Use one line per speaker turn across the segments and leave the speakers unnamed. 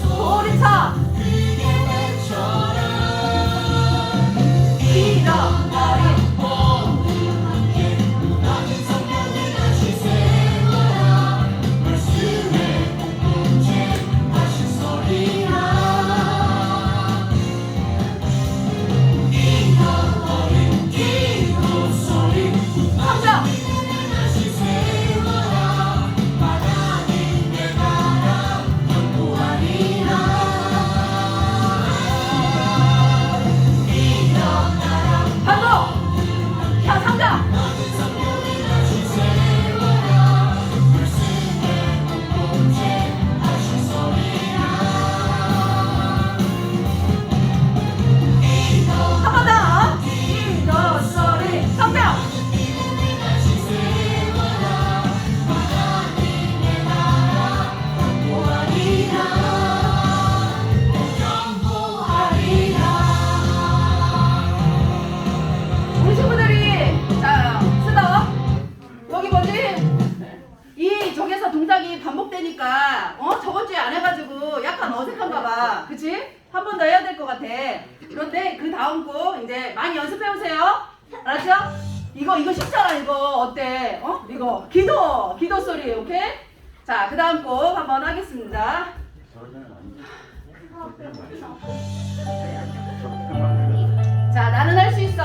소리쳐 잃어버린 반복되니까 저번 주에 안 해가지고 약간 어색한가 봐. 그치? 한 번 더 해야 될 것 같아. 그런데 그 다음 곡 이제 많이 연습해오세요. 알았죠? 이거 쉽잖아. 이거 어때? 이거 기도 소리. 오케이? 자, 그 다음 곡 한번 하겠습니다. 자, 나는 할 수 있어.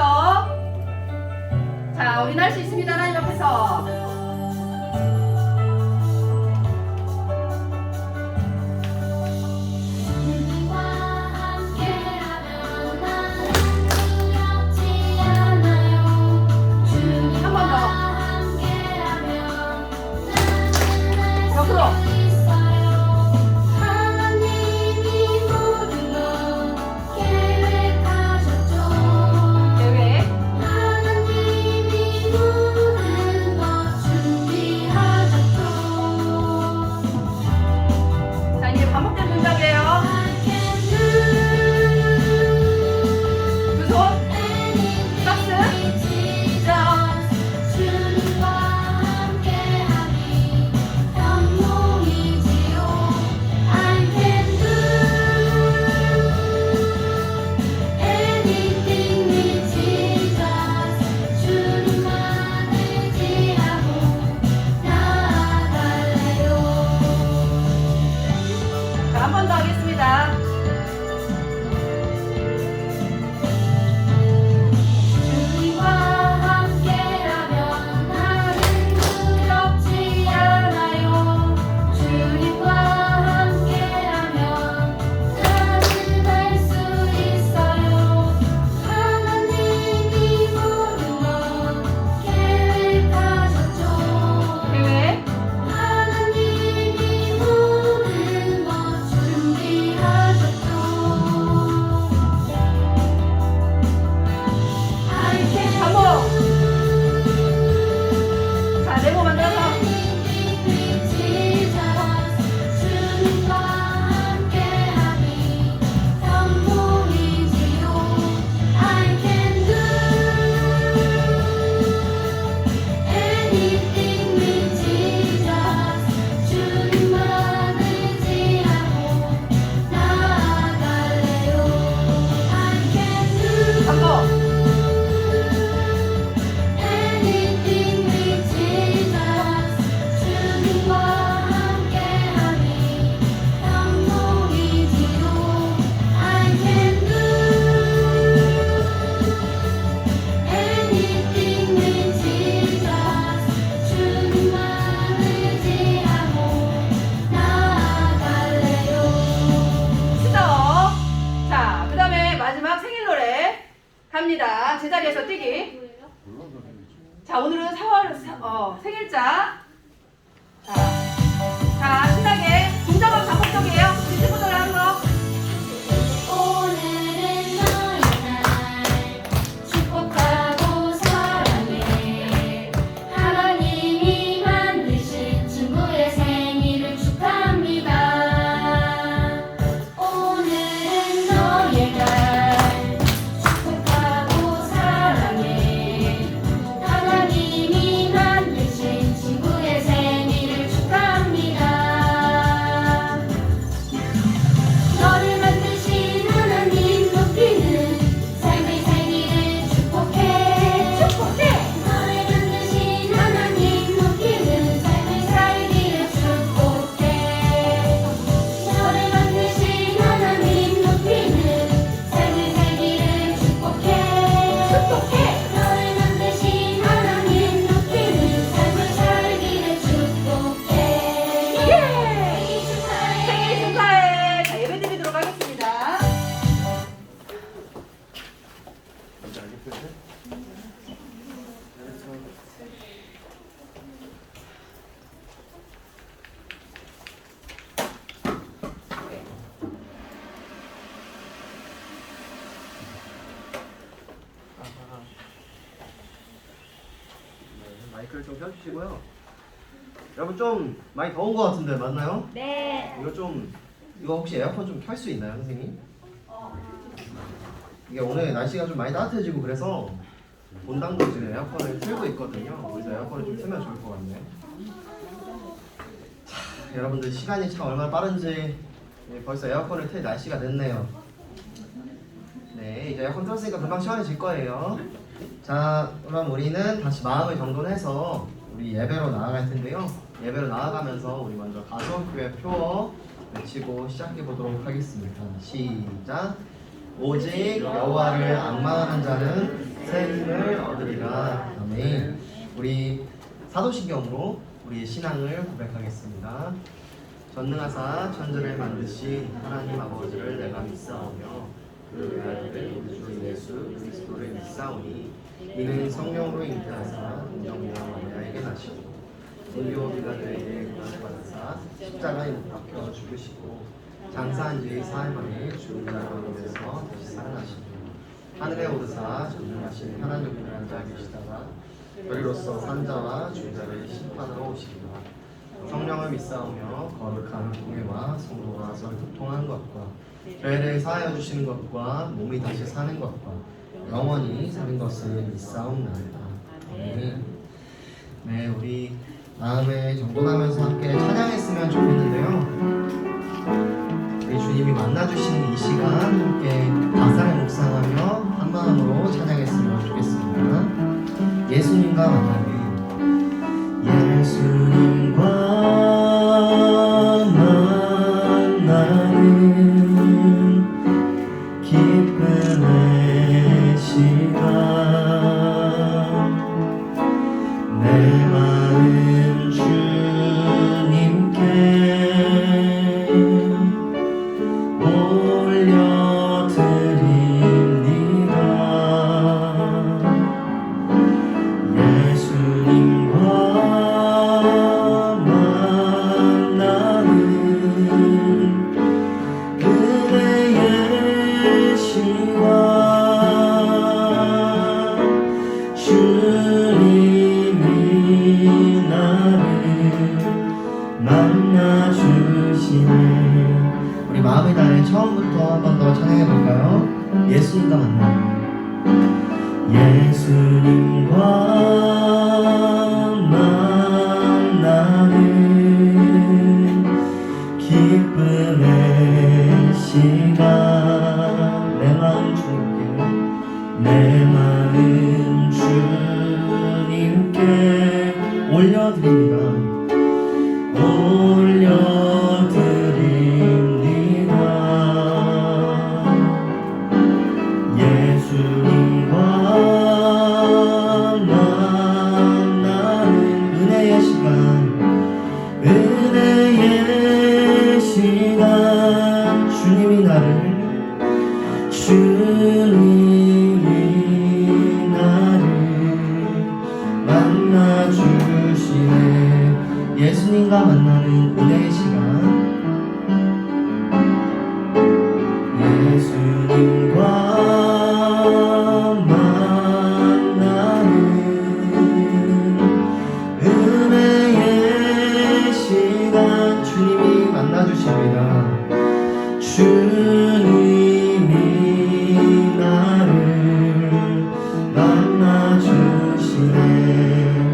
자, 우린 할 수 있습니다. 하나님 앞에서. 갑니다. 제자리에서 뛰기. 자, 오늘은 4월 생일자. 자, 신나게 동작은 반복적이에요. 우리 친구들 하는 거.
오늘은 너의 날 축복하고 사랑해. 하나님이 만드신 친구의 생일을 축하합니다. 오늘은 너의 날 축복하고 사랑해. 하나님이 만드신 친구의
마이크를 좀 켜주시고요. 여러분 좀 많이 더운 것 같은데 맞나요?
네.
이거 혹시 에어컨 좀 켤 수 있나요, 선생님? 이게 오늘 날씨가 좀 많이 따뜻해지고 그래서 본당도 지금 에어컨을 틀고 있거든요. 그래서 에어컨을 좀 틀면 좋을 것 같네요. 자, 여러분들 시간이 참 얼마나 빠른지 벌써 에어컨을 틀 날씨가 됐네요. 네, 이제 에어컨 틀었으니까 금방 시원해질 거예요. 자, 그럼 우리는 다시 마음을 정돈해서 우리 예배로 나아갈 텐데요. 예배로 나아가면서 우리 먼저 가속교회 표어 외치고 시작해 보도록 하겠습니다. 시작. 오직 여호와를 앙망하는 자는 새 힘을 얻으리라. 아멘. 우리 사도신경으로 우리의 신앙을 고백하겠습니다. 전능하사 천지를 만드신 하나님 아버지를 내가 믿사오며 그 아들을 우리 주 예수 그리스도를 믿사오니 이는 성령으로 잉태하사 동정녀 마리아에게 나시고 본교 빌라도에게 고난을 받으사 십자가에 못 박혀 죽으시고 장사한 지 사흘 만에 죽은 자 가운데서 다시 살아나시고 하늘에 오르사 전능하신 하나님을 앉아 계시다가 저리로서 산자와 죽자를 심판하러 오시리라. 성령을 믿사오며 거룩한 공회와 성도가 서로 교통하는 것과 죄를 사하여 주시는 것과 몸이 다시 사는 것과 영원히 사는 것을 믿사옵나이다. 아멘. 네, 우리 마음을 정돈하면서 함께 찬양했으면 좋겠는데요. 우리 주님이 만나주시는 이 시간 함께 가사를 묵상하며 한 마음으로 찬양했으면 좋겠습니다. 예수님과 만나는 예수님과 만나는 기쁨의 시간 내 마음 주님께 올려드립니다. 예수님과 만나는 은혜의 시간 주님이 나를 만나주시네. 우리 마음을 다해 처음부터 한 번 더 찬양해 볼까요? 예수님과 만나는 예수님과 만나는 기쁨의 시간 내 마음 주님께 내 마음 주님께 올려드립니다. 올려드립니다. 예수님과 만나는 은혜의 시간 은혜의 시간 주님이 나를 만나주시네. 예수님과 만나는 은혜의 시간 예수님과 만나는 은혜의 시간 주님이 만나주십니다. 주님이 나를 만나주시네.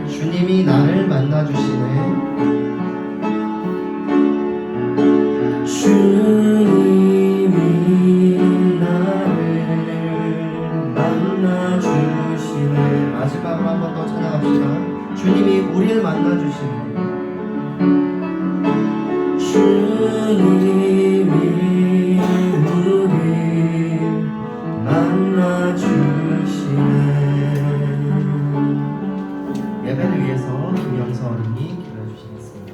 주님이 나를 만나주시네. 주님이 나를 만나주시네. 마지막으로 한 번 더 찬양합시다. 주님이 우리를 만나주시네. 주님이 우리 만나주시네. 예배를 위해서 김영서 어린이 기도해 주시겠습니다.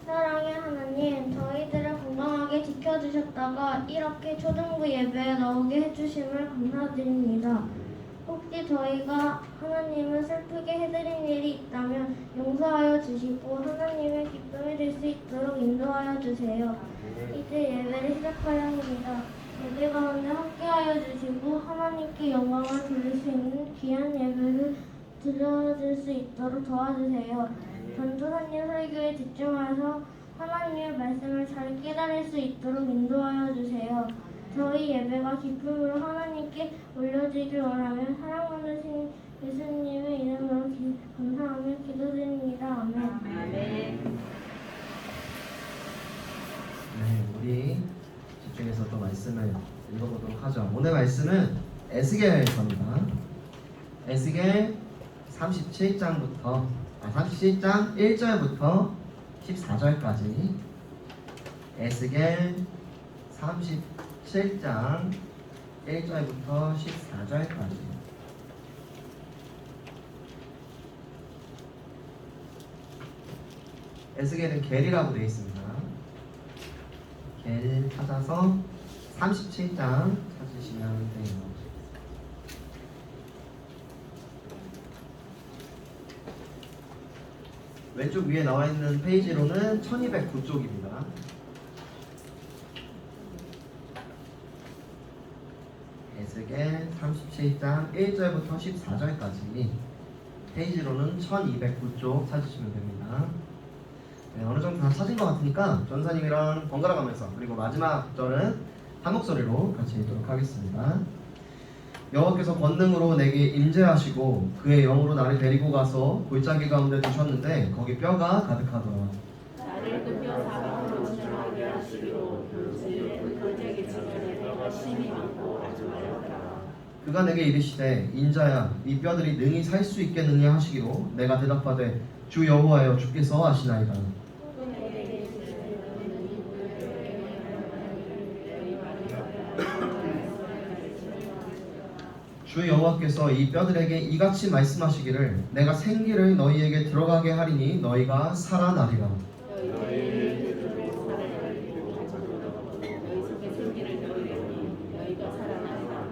사랑의 하나님, 저희들을 건강하게 지켜주셨다가 이렇게 초등부 예배에 나오게 해주심을 감사드립니다. 혹시 저희가 하나님을 슬프게 해드린 일이 있다면 용서하여 주시고 하나님의 기쁨이 될 수 있도록 인도하여 주세요. 이제 예배를 시작하려 합니다. 예배 가운데 함께하여 인도하여 주시고 하나님께 영광을 돌릴 수 있는 귀한 예배를 드려줄 수 있도록 도와주세요. 전도사님 설교에 집중해서 하나님의 말씀을 잘 깨달을 수 있도록 인도하여 주세요. 저희 예배가 기쁨으로 하나님께 올려지길 원하며 사랑 받으신 예수님의 이름으로 감사하며 기도드립니다. 아멘.
네, 우리 집중해서 또 말씀을 읽어보도록 하죠. 오늘 말씀은 에스겔서입니다. 에스겔 37장 1절부터 14절까지. 에스겔 37장 1절부터 14절까지. 에스겔은 겔이라고 되어 있습니다. 겔 찾아서 37장 찾으시면 돼요. 왼쪽 위에 나와 있는 페이지로는 1209쪽입니다. 에스겔 37장 1절부터 14절까지. 페이지로는 1209쪽 찾으시면 됩니다. 네, 어느 정도 다 찾은 것 같으니까 전사님이랑 번갈아 가면서, 그리고 마지막 절은 한 목소리로 같이 읽도록 하겠습니다. 여호와께서 권능으로 내게 임재하시고 그의 영으로 나를 데리고 가서 골짜기 가운데 두셨는데 거기 뼈가 가득하더라.
나를 그 뼈 사방으로 지나가게 하시기로 그 골짜기 주변에 내가 심이 많고 아주 마렵더라.
그가 내게 이르시되 인자야 이 뼈들이 능히 살 수 있겠느냐 하시기로 내가 대답하되 주 여호와여 주께서 아시나이다. 주 여호와께서 이 뼈들에게 이같이 말씀하시기를 내가 생기를 너희에게 들어가게 하리니 너희가 살아나리라.
너희 속에 생기를 넣으리니 너희가 살아나리라.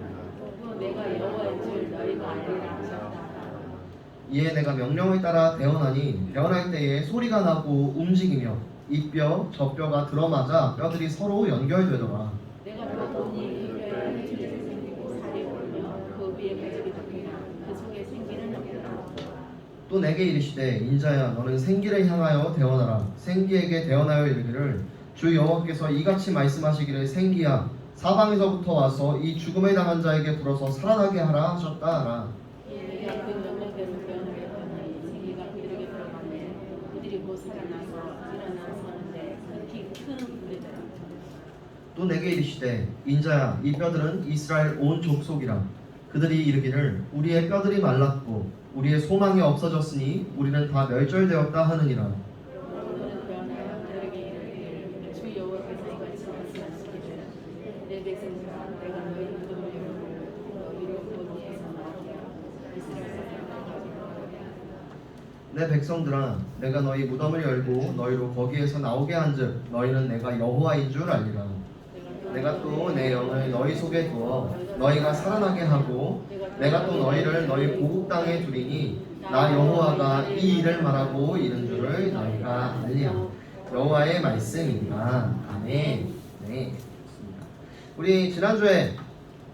또 내가 여호와인 줄 너희가 알리라 하셨다.
이에 내가 명령을 따라 대언하니 대언할 때에 소리가 나고 움직이며 이 뼈 저 뼈가 들어맞아 뼈들이 서로 연결되더라.
내가 보니 그 뼈에 해줄이 생기고 살이 오르며 그 위에 가죽이 덮이나 그 속에 생기는 없더라.
또 내게 이르시되 인자야 너는 생기를 향하여 대언하라. 생기에게 대언하여 이르기를 주 여호와께서 이같이 말씀하시기를 생기야 사방에서부터 와서 이 죽음에 당한 자에게 불어서 살아나게 하라 하셨다 하라.
내가 그 명령대로 표현을 했더니 생기가 그들에게 들어가매 그들이 곧 살아나서 일어나 서는데 극히 큰 무리더라.
또 내게 이르시되 인자야 이 뼈들은 이스라엘 온 족속이라. 그들이 이르기를 우리의 뼈들이 말랐고 우리의 소망이 없어졌으니 우리는 다 멸절되었다 하느니라.
너는 변하여 그들에게 이르기를 주 여호와께서 이같이 말씀하시기를 내 백성들아 내가 너희 무덤을 열고 너희를 거기에서 나오게 하고 이스라엘
내 백성들아 내가 너희 무덤을 열고 너희로 거기에서 나오게 한즉 너희는 내가 여호와인 줄 알리라. 내가 또 내 영을 너희 속에 두어 너희가 살아나게 하고 내가 또 너희를 너희 고국 땅에 두리니 나 여호와가 이 일을 말하고 이른 줄을 너희가 알리라. 여호와의 말씀입니다. 아멘. 네, 좋습니다. 우리 지난주에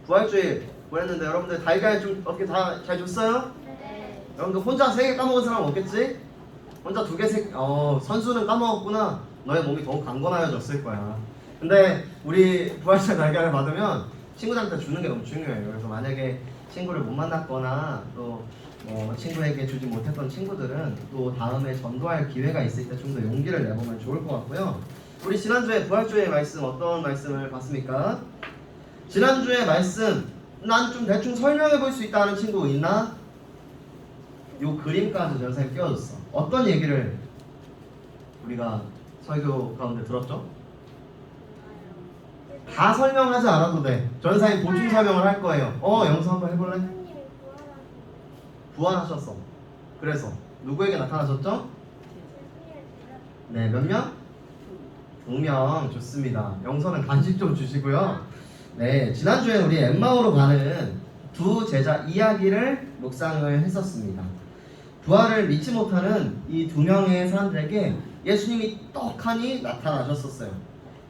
부활주일 보냈는데 여러분들 달걀 좀 어떻게 다 잘 줬어요?
네.
여러분들 혼자 3개 까먹은 사람 없겠지? 혼자 2개, 선수는 까먹었구나. 너의 몸이 더욱 강건하여졌을 거야. 근데 우리 부활절 달걀을 받으면 친구들한테 주는 게 너무 중요해요. 그래서 만약에 친구를 못 만났거나 또 친구에게 주지 못했던 친구들은 또 다음에 전도할 기회가 있을 때 좀 더 용기를 내보면 좋을 것 같고요. 우리 지난주에 부활주의 말씀 어떤 말씀을 봤습니까? 지난주의 말씀 난 좀 대충 설명해 볼 수 있다 하는 친구 있나? 요 그림까지 전사님 띄워줬어. 어떤 얘기를 우리가 설교 가운데 들었죠? 다 설명하지 않아도 돼. 전사님 보충 설명을 할 거예요. 영서 한번 해볼래?
하나님이
부활하셨어. 그래서 누구에게 나타나셨죠? 네, 몇 명? 2명. 좋습니다. 영서는 간식 좀 주시고요. 네, 지난주에 우리 엠마오로 가는 두 제자 이야기를 묵상을 했었습니다. 부활을 믿지 못하는 이 2명의 사람들에게 예수님이 떡하니 나타나셨었어요.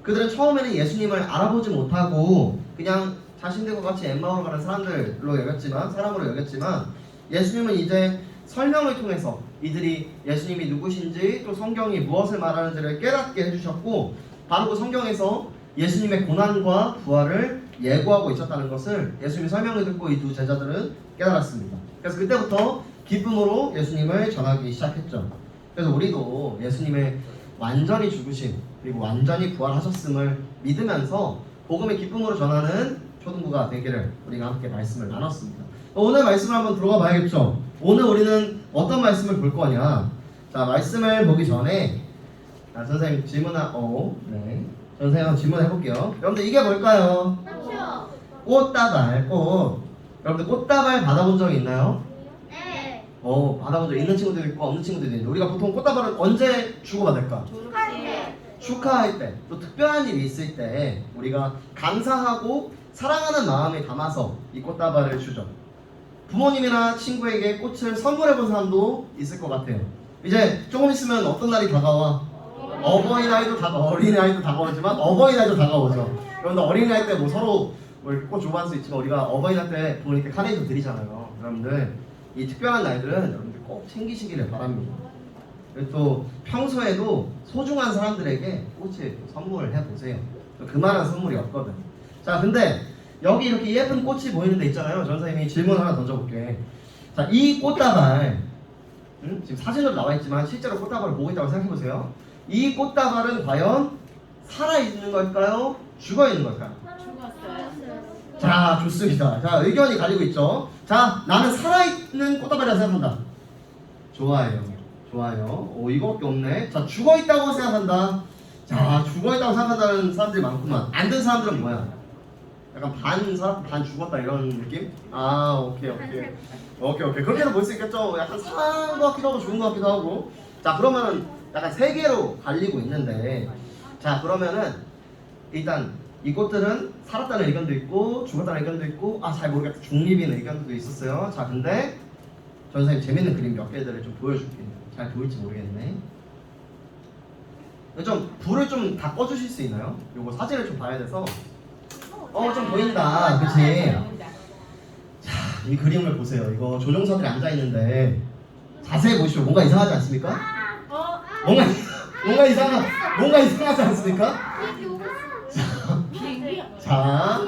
그들은 처음에는 예수님을 알아보지 못하고 그냥 자신들과 같이 엠마오로 가는 사람으로 여겼지만 예수님은 이제 설명을 통해서 이들이 예수님이 누구신지 또 성경이 무엇을 말하는지를 깨닫게 해주셨고 바로 그 성경에서 예수님의 고난과 부활을 예고하고 있었다는 것을 예수님의 설명을 듣고 이 두 제자들은 깨달았습니다. 그래서 그때부터 기쁨으로 예수님을 전하기 시작했죠. 그래서 우리도 예수님의 완전히 죽으심 그리고 완전히 부활하셨음을 믿으면서 복음의 기쁨으로 전하는 초등부가 되기를 우리가 함께 말씀을 나눴습니다. 오늘 말씀을 한번 들어가 봐야겠죠. 오늘 우리는 어떤 말씀을 볼 거냐. 자, 말씀을 보기 전에 선생님 선생님 한번 질문해 볼게요. 여러분들 이게 뭘까요? 꽃다발, 꽃. 여러분들 꽃다발 받아본 적 있나요?
네.
받아본 적 있는 친구들도 있고 없는 친구들도 있는데 우리가 보통 꽃다발은 언제 주고받을까? 축하할 때, 또 특별한 일이 있을 때 우리가 감사하고 사랑하는 마음을 담아서 이 꽃다발을 주죠. 부모님이나 친구에게 꽃을 선물해 본 사람도 있을 것 같아요. 이제 조금 있으면 어떤 날이 다가와? 어버이날도 어린이날도 다가오지만 어버이날도 다가오죠. 여러분들 어린이날 때 뭐 서로 꽃 줘볼 수 있지만 우리가 어버이날 때 부모님께 카네이션 드리잖아요. 여러분들 이 특별한 날들은 여러분들 꼭 챙기시기를 바랍니다. 그리고 또 평소에도 소중한 사람들에게 꽃을 선물을 해보세요. 그만한 선물이 없거든. 자, 근데 여기 이렇게 예쁜 꽃이 보이는 데 있잖아요. 전선생님이 질문 하나 던져볼게. 자, 이 꽃다발 지금 사진으로 나와있지만 실제로 꽃다발을 보고 있다고 생각해보세요. 이 꽃다발은 과연 살아있는 걸까요? 죽어있는 걸까요?
죽었어요.
자, 좋습니다. 자, 의견이 갈리고 있죠. 자, 나는 살아있는 꽃다발이라고 생각한다. 좋아요. 오, 이거밖에 없네. 자, 죽어있다고 생각한다. 자, 죽어있다고 생각한다는 사람들이 많구만. 안 된 사람들은 뭐야? 약간 반 죽었다 이런 느낌? 오케이. 그렇게도 볼 수 있겠죠. 약간 살아난 것 같기도 하고 죽은 것 같기도 하고. 자, 그러면 약간 세 개로 갈리고 있는데, 자, 그러면은 일단 이 꽃들은 살았다는 의견도 있고 죽었다는 의견도 있고 잘 모르겠다 중립인 의견도 있었어요. 자, 근데 전 선생님 재밌는 그림 몇 개들을 좀 보여줄게요. 잘 보일지 모르겠네. 좀 불을 좀 다 꺼주실 수 있나요? 요거 사진을 좀 봐야 돼서. 좀 보인다. 그치? 자, 이 그림을 보세요. 이거 조종사들이 앉아있는데 자세히 보시오. 뭔가 이상하지 않습니까? 뭔가 이상하지 않습니까? 자,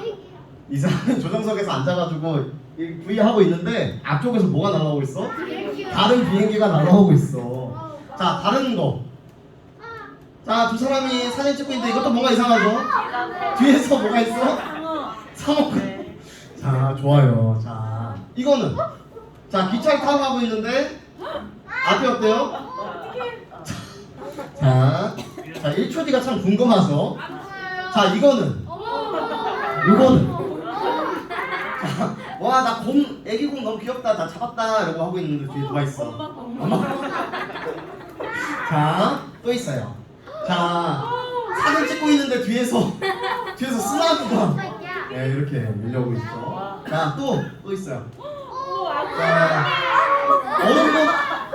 이상한 조정석에서 앉아가지고 V하고 있는데 앞쪽에서 뭐가 날아오고 있어? 다른 비행기가 날아오고 있어. 자, 다른 거. 자, 두 사람이 사진 찍고 있는데 이것도 뭔가 이상하죠? 뒤에서 뭐가 있어? 상어. 자, 좋아요. 자, 이거는 자, 기차를 타고 가고 있는데 앞이 어때요? 자, 1초 뒤가 참 궁금하죠? 자, 이거는 와, 나 애기 곰 너무 귀엽다, 나 잡았다 이러고 하고 있는데 뒤에 누가 있어? 자, 또 있어요. 자, 사진 찍고 있는데 뒤에서 쓰나미가 이렇게 밀려오고 있죠. 자, 또 있어요. 자,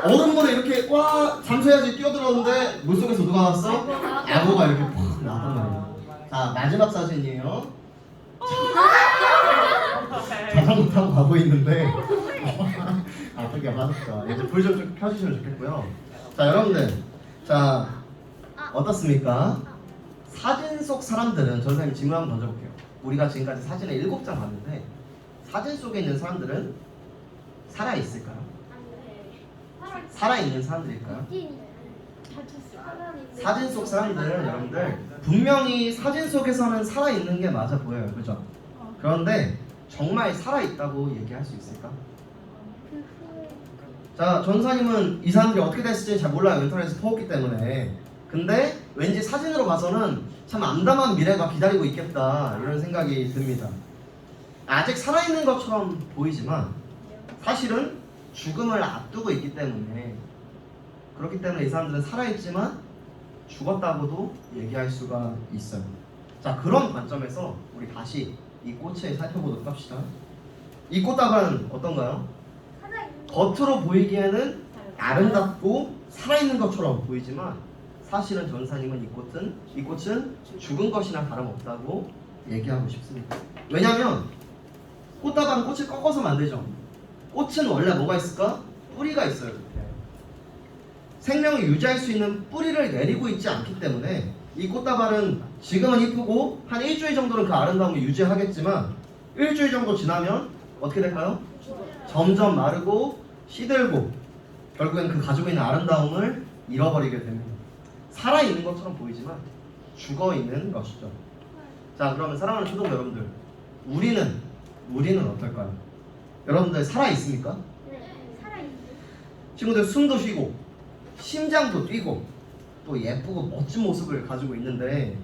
얼음물에 이렇게 잠수해야지 뛰어들었는데 물속에서 누가 나왔어? 악어가 이렇게 팍 나왔단 말이에요. 자, 마지막 사진이에요. 자전거 타고 가고 있는데 어떻게 맞았다. 이제 불 좀 켜주시면 좋겠고요. 자, 여러분들, 자, 어떻습니까? 사진 속 사람들은 선생님 질문 한번 던져볼게요. 우리가 지금까지 사진을 7장 봤는데 사진 속에 있는 사람들은 살아있을까요? 살아있는 사람들일까요? 사진 속 사람들은 여러분들 분명히 사진 속에서는 살아있는 게 맞아 보여요. 그죠? 그런데 정말 살아있다고 얘기할 수 있을까? 자, 전사님은 이 사람들이 어떻게 됐을지 잘 몰라요. 인터넷에서 퍼왔기 때문에. 근데 왠지 사진으로 봐서는 참 암담한 미래가 기다리고 있겠다 이런 생각이 듭니다. 아직 살아있는 것처럼 보이지만 사실은 죽음을 앞두고 있기 때문에, 그렇기 때문에 이 사람들은 살아있지만 죽었다고도 얘기할 수가 있어요. 자, 그런 관점에서 우리 다시 이 꽃을 살펴보도록 합시다. 이 꽃다발은 어떤가요? 겉으로 보이기에는 아름답고 살아있는 것처럼 보이지만 사실은 전사님은 이 꽃은 죽은 것이나 다름없다고 얘기하고 싶습니다. 왜냐면 꽃다발은 꽃을 꺾어서 만들죠. 꽃은 원래 뭐가 있을까? 뿌리가 있어요. 이렇게. 생명을 유지할 수 있는 뿌리를 내리고 있지 않기 때문에 이 꽃다발은 지금은 이쁘고 한 일주일 정도는 그 아름다움을 유지하겠지만 일주일 정도 지나면 어떻게 될까요? 점점 마르고 시들고 결국엔 그 가지고 있는 아름다움을 잃어버리게 됩니다. 살아있는 것처럼 보이지만 죽어있는 것이죠. 자, 그러면 사랑하는 초등 여러분들, 우리는 어떨까요? 여러분들 살아있습니까?
네, 살아있어요.
친구들 숨도 쉬고 심장도 뛰고 또 예쁘고 멋진 모습을 가지고 있는데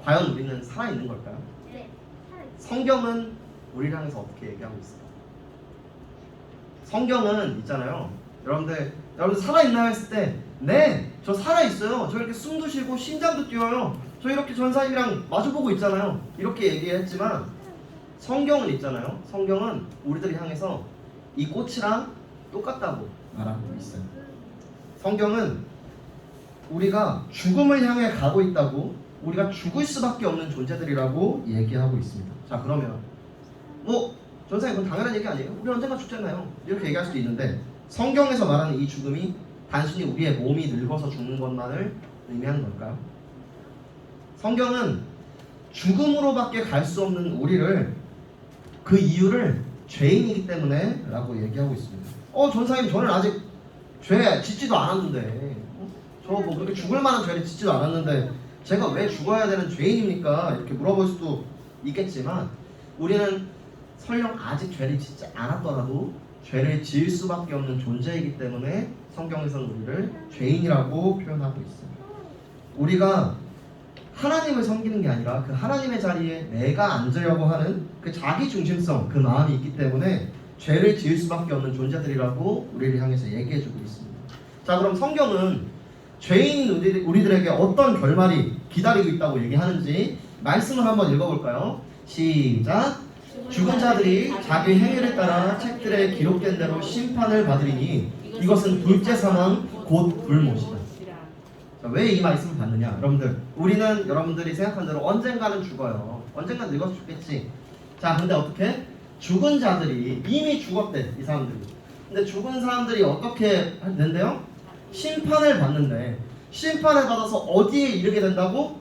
과연 우리는 살아있는 걸까요?
네, 살아있어요.
성경은 우리를 향해서 어떻게 얘기하고 있을까요? 성경은 있잖아요. 여러분들 살아있나 했을 때 네, 저 살아있어요. 저 이렇게 숨도 쉬고 심장도 뛰어요. 저 이렇게 전사님이랑 마주보고 있잖아요. 이렇게 얘기했지만 성경은 있잖아요. 성경은 우리들을 향해서 이 꽃이랑 똑같다고 말하고 있어요. 성경은 우리가 죽음을 향해 가고 있다고, 우리가 죽을 수밖에 없는 존재들이라고 얘기하고 있습니다. 자, 그러면 전사님 그건 당연한 얘기 아니에요? 우리 언젠가 죽잖아요. 이렇게 얘기할 수도 있는데 성경에서 말하는 이 죽음이 단순히 우리의 몸이 늙어서 죽는 것만을 의미하는 걸까요? 성경은 죽음으로밖에 갈 수 없는 우리를 그 이유를 죄인이기 때문에 라고 얘기하고 있습니다. 전사님 저는 아직 죄 짓지도 않았는데 저 뭐 그렇게 죽을 만한 죄를 짓지도 않았는데 제가 왜 죽어야 되는 죄인입니까? 이렇게 물어볼 수도 있겠지만 우리는 설령 아직 죄를 짓지 않았더라도 죄를 지을 수밖에 없는 존재이기 때문에 성경에서는 우리를 죄인이라고 표현하고 있습니다. 우리가 하나님을 섬기는 게 아니라 그 하나님의 자리에 내가 앉으려고 하는 그 자기 중심성, 그 마음이 있기 때문에 죄를 지을 수밖에 없는 존재들이라고 우리를 향해서 얘기해주고 있습니다. 자, 그럼 성경은 죄인인 우리들에게 어떤 결말이 기다리고 있다고 얘기하는지 말씀을 한번 읽어볼까요? 시작! 죽은 자들이 자기 행위를 따라 책들에 기록된 대로 심판을 받으리니 이것은 둘째 사망 곧 불못이다. 왜 이 말씀을 받느냐? 여러분들, 우리는 여러분들이 생각한 대로 언젠가는 죽어요. 언젠가 늙어서 죽겠지. 자, 근데 어떻게? 죽은 자들이 이미 죽었대, 이 사람들이. 근데 죽은 사람들이 어떻게 된대요? 심판을 받는데 심판을 받아서 어디에 이르게 된다고?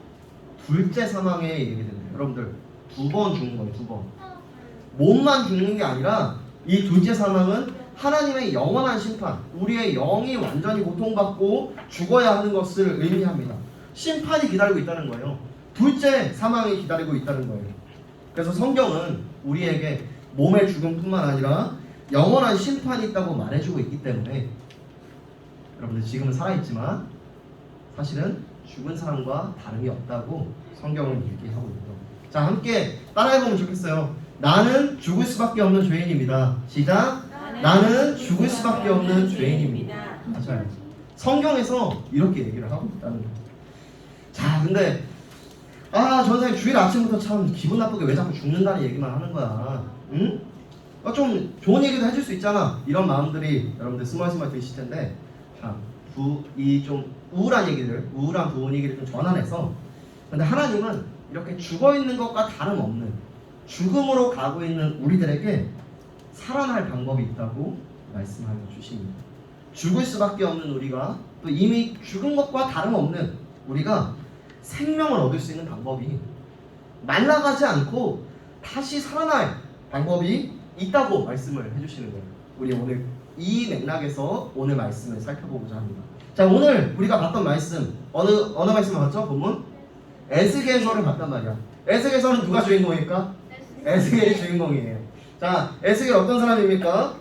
둘째 사망에 이르게 된대요. 여러분들, 2번 죽는 거예요, 2번. 몸만 죽는 게 아니라 이 둘째 사망은 하나님의 영원한 심판, 우리의 영이 완전히 고통받고 죽어야 하는 것을 의미합니다. 심판이 기다리고 있다는 거예요. 둘째 사망이 기다리고 있다는 거예요. 그래서 성경은 우리에게 몸의 죽음뿐만 아니라 영원한 심판이 있다고 말해주고 있기 때문에 여러분들 지금은 살아있지만 사실은 죽은 사람과 다름이 없다고 성경은 얘기하고 있는 겁니다. 자, 함께 따라해보면 좋겠어요. 나는 죽을 수밖에 없는 죄인입니다. 시작! 나는 죽을 수밖에 없는 죄인입니다. 맞아요. 성경에서 이렇게 얘기를 하고 있다는 거예요. 자, 근데 전사님 주일 아침부터 참 기분 나쁘게 왜 자꾸 죽는다는 얘기만 하는 거야. 응? 좀 좋은 얘기도 해줄 수 있잖아. 이런 마음들이 여러분들 스멀스멀 드실 텐데, 자, 이 좀 우울한 분위기를 좀 전환해서, 근데 하나님은 이렇게 죽어 있는 것과 다름없는 죽음으로 가고 있는 우리들에게 살아날 방법이 있다고 말씀하여 주십니다. 죽을 수밖에 없는 우리가 또 이미 죽은 것과 다름없는 우리가 생명을 얻을 수 있는 방법이 말라가지 않고 다시 살아날 방법이 있다고 말씀을 해주시는 거예요. 우리 오늘 이 맥락에서 오늘 말씀을 살펴보고자 합니다. 자, 오늘 우리가 봤던 말씀 어느 말씀을 봤죠? 본문? 에스겔서를 봤단 말이야. 에스겔서는 누가 주인공일까? 에스겔이 주인공이에요. 자, 에스겔 어떤 사람입니까?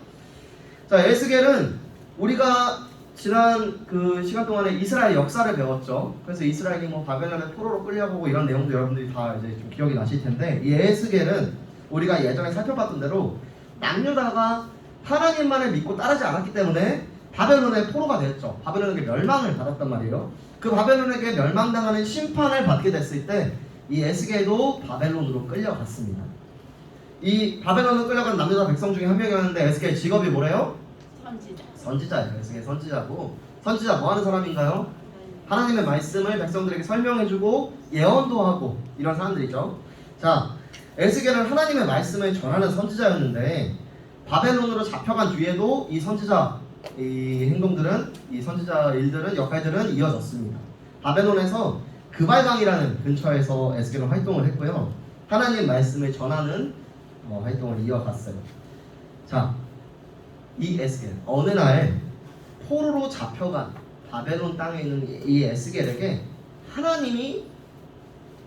자, 에스겔은 우리가 지난 그 시간 동안에 이스라엘 역사를 배웠죠. 그래서 이스라엘이 바벨론의 포로로 끌려가고 이런 내용도 여러분들이 다 이제 좀 기억이 나실 텐데, 이 에스겔은 우리가 예전에 살펴봤던 대로 남유다가 하나님만을 믿고 따르지 않았기 때문에 바벨론의 포로가 됐죠. 바벨론에게 멸망을 받았단 말이에요. 그 바벨론에게 멸망당하는 심판을 받게 됐을 때 이 에스겔도 바벨론으로 끌려갔습니다. 이 바벨론으로 끌려간 남유다 백성 중에 한 명이었는데 에스겔 직업이 뭐래요? 선지자예요. 에스겔 선지자고, 선지자 뭐 하는 사람인가요? 하나님의 말씀을 백성들에게 설명해주고 예언도 하고 이런 사람들이죠. 자, 에스겔은 하나님의 말씀을 전하는 선지자였는데 바벨론으로 잡혀간 뒤에도 이 선지자 이 행동들은 이 선지자 일들은 역할들은 이어졌습니다. 바벨론에서 그발강이라는 근처에서 에스겔은 활동을 했고요. 하나님 말씀을 전하는 활동을 이어갔어요. 자, 이 에스겔 어느 날 포로로 잡혀간 바벨론 땅에 있는 이 에스겔에게 하나님이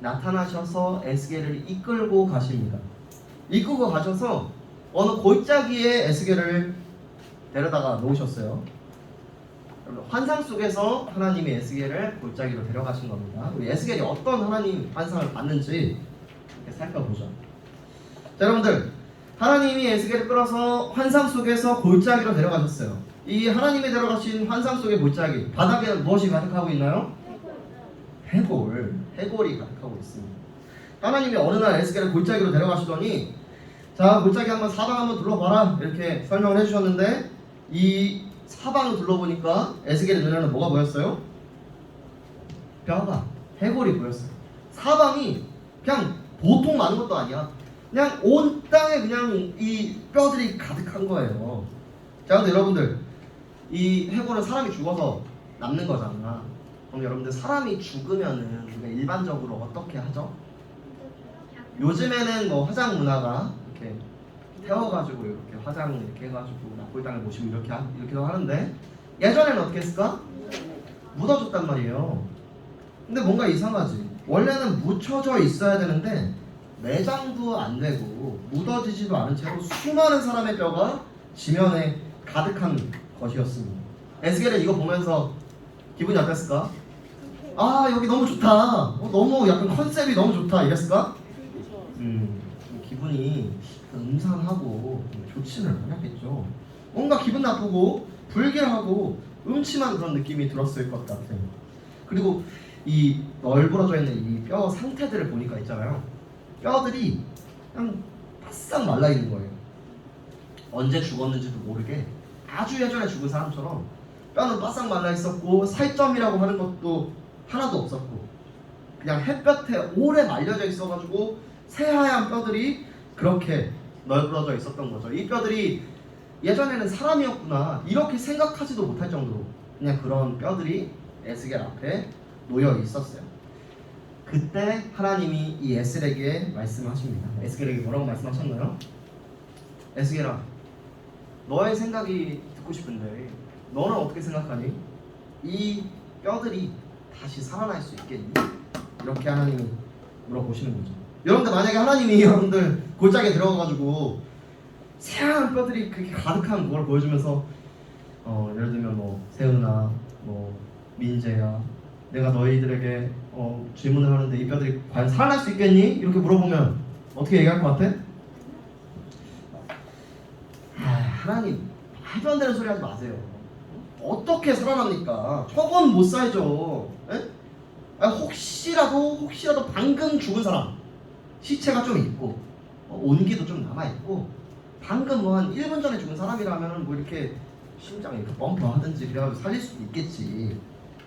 나타나셔서 에스겔을 이끌고 가십니다. 이끌고 가셔서 어느 골짜기에 에스겔을 데려다가 놓으셨어요. 환상 속에서 하나님이 에스겔을 골짜기로 데려가신 겁니다. 우리 에스겔이 어떤 하나님 환상을 봤는지 이렇게 살펴보죠. 자, 여러분들, 하나님이 에스겔을 끌어서 환상 속에서 골짜기로 데려가셨어요. 이 하나님이 데려가신 환상 속의 골짜기, 바닥에 무엇이 가득하고 있나요? 해골이 가득하고 있습니다. 하나님이 어느 날 에스겔을 골짜기로 데려가시더니 자, 골짜기 한번 사방 한번 둘러봐라 이렇게 설명을 해주셨는데 이 사방을 둘러보니까 에스겔의 눈에는 뭐가 보였어요? 뼈가, 해골이 보였어요. 사방이 그냥 보통 많은 것도 아니야. 그냥 온 땅에 그냥 이 뼈들이 가득한 거예요. 자, 근데 여러분들, 이 해골은 사람이 죽어서 남는 거잖아. 그럼 여러분들, 사람이 죽으면은 우리가 일반적으로 어떻게 하죠? 요즘에는 뭐 화장 문화가 이렇게 태워가지고 이렇게 화장 이렇게 해가지고 납골당에 모시고 이렇게도 하는데 예전에는 어떻게 했을까? 묻어줬단 말이에요. 근데 뭔가 이상하지. 원래는 묻혀져 있어야 되는데 매장도 안 되고 묻어지지도 않은 채로 수많은 사람의 뼈가 지면에 가득한 것이었습니다. 에스겔은 이거 보면서 기분이 어땠을까? 아, 여기 너무 좋다. 너무 약간 컨셉이 너무 좋다 이랬을까? 기분이 음산하고 좋지는 않았겠죠. 뭔가 기분 나쁘고 불길하고 음침한 그런 느낌이 들었을 것 같아요. 그리고 이 널브러져 있는 이 뼈 상태들을 보니까 있잖아요. 뼈들이 그냥 바싹 말라 있는 거예요. 언제 죽었는지도 모르게 아주 예전에 죽은 사람처럼 뼈는 바싹 말라 있었고 살점이라고 하는 것도 하나도 없었고 그냥 햇볕에 오래 말려져 있어가지고 새하얀 뼈들이 그렇게 널브러져 있었던 거죠. 이 뼈들이 예전에는 사람이었구나 이렇게 생각하지도 못할 정도로 그냥 그런 뼈들이 에스겔 앞에 놓여 있었어요. 그때 하나님이 이 에스겔에게 말씀하십니다. 에스겔에게 뭐라고 말씀하셨나요? 에스겔아, 너의 생각이 듣고 싶은데 너는 어떻게 생각하니? 이 뼈들이 다시 살아날 수 있겠니? 이렇게 하나님이 물어보시는 거죠. 여러분들, 만약에 하나님이 여러분들 골짜기에 들어가가지고 새하얀 뼈들이 그렇게 가득한 그걸 보여주면서 예를 들면 뭐 세은아, 뭐 민재야, 내가 너희들에게 질문을 하는데 이 뼈들이 과연 살아날 수 있겠니? 이렇게 물어보면 어떻게 얘기할 것 같아? 하나님, 말도 안 되는 소리 하지 마세요. 어떻게 살아납니까? 저건 못 살죠. 혹시라도 방금 죽은 사람 시체가 좀 있고 온기도 좀 남아있고 방금 뭐 한 1분 전에 죽은 사람이라면 뭐 이렇게 심장이 이렇게 펌프 하든지 그래가지고 살릴 수도 있겠지.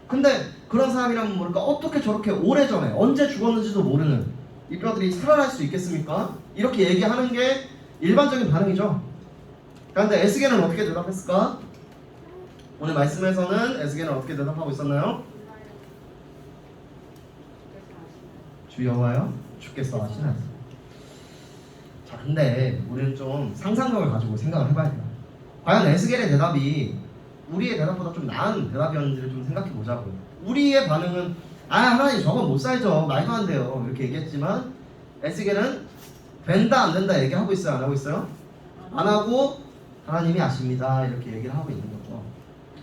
근데 그런 사람이라면 모를까 어떻게 저렇게 오래전에 언제 죽었는지도 모르는 이 뼈들이 살아날 수 있겠습니까? 이렇게 얘기하는 게 일반적인 반응이죠. 그런데 에스겔은 어떻게 대답했을까? 오늘 말씀에서는 에스겔은 어떻게 대답하고 있었나요? 주 여호와여, 주께서 하시나이다. 자, 근데 우리는 좀 상상력을 가지고 생각을 해봐야 돼요. 과연 에스겔의 대답이 우리의 대답보다 좀 나은 대답이었는지를 좀 생각해 보자고요. 우리의 반응은 하나님 저건 못 살죠, 말도 안 돼요 이렇게 얘기했지만 에스겔은 된다 안 된다 얘기하고 있어요, 안 하고 있어요? 안 하고 하나님이 아십니다 이렇게 얘기를 하고 있는 거죠.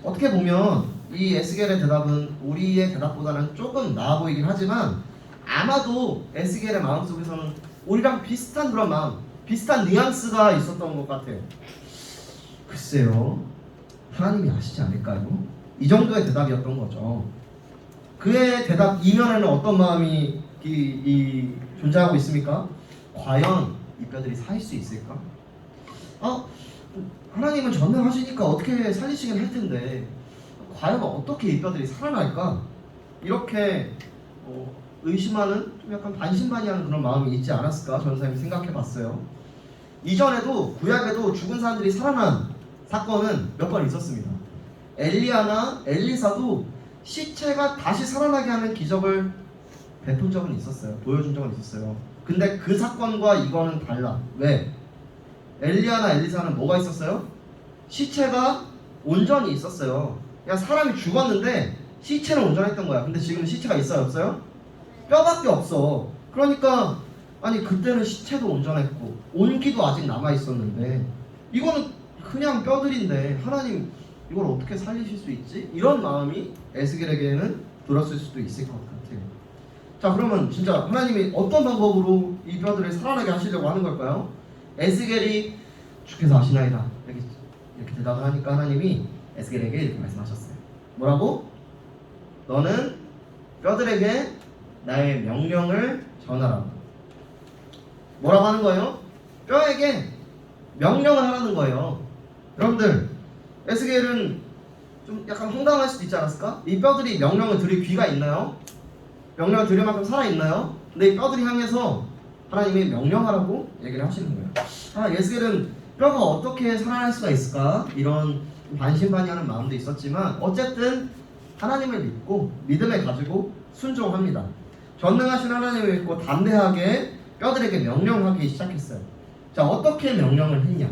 어떻게 보면 이 에스겔의 대답은 우리의 대답보다는 조금 나아 보이긴 하지만 아마도 에스겔의 마음속에서는 우리랑 비슷한 그런 마음, 비슷한 뉘앙스가 있었던 것 같아요. 글쎄요, 하나님이 아시지 않을까요? 이 정도의 대답이었던 거죠. 그의 대답 이면에는 어떤 마음이 존재하고 있습니까? 과연 이 뼈들이 살 수 있을까? 하나님은 전능하시니까 어떻게 살리시긴 할 텐데 과연 어떻게 이 뼈들이 살아날까? 이렇게 의심하는 좀 약간 반신반의하는 그런 마음이 있지 않았을까 전사님이 생각해봤어요. 이전에도 구약에도 죽은 사람들이 살아난 사건은 몇 번 있었습니다. 엘리야나 엘리사도 시체가 다시 살아나게 하는 기적을 베푼 적은 있었어요. 보여준 적은 있었어요. 근데 그 사건과 이거는 달라. 왜? 엘리야나 엘리사는 뭐가 있었어요? 시체가 온전히 있었어요. 그냥 사람이 죽었는데 시체는 온전했던 거야. 근데 지금 시체가 있어요, 없어요? 뼈밖에 없어. 그러니까 아니 그때는 시체도 온전했고 온기도 아직 남아 있었는데 이거는 그냥 뼈들인데 하나님 이걸 어떻게 살리실 수 있지? 이런 마음이 에스겔에게는 들었을 수도 있을 것 같아요. 자, 그러면 진짜 하나님이 어떤 방법으로 이 뼈들을 살아나게 하시려고 하는 걸까요? 에스겔이 주께서 아시나이다 이렇게 대답을 하니까 하나님이 에스겔에게 이렇게 말씀하셨어요. 뭐라고? 너는 뼈들에게 나의 명령을 전하라. 뭐라고 하는 거예요? 뼈에게 명령을 하라는 거예요. 여러분들, 에스겔은 좀 약간 황당할 수도 있지 않았을까? 이 뼈들이 명령을 들을 귀가 있나요? 명령을 들을 만큼 살아있나요? 근데 이 뼈들이 향해서 하나님이 명령하라고 얘기를 하시는 거예요. 에스겔은 뼈가 어떻게 살아날 수가 있을까? 이런 반신반의하는 마음도 있었지만 어쨌든 하나님을 믿고 믿음을 가지고 순종합니다. 전능하신 하나님을 믿고 담대하게 뼈들에게 명령하기 시작했어요. 자, 어떻게 명령을 했냐?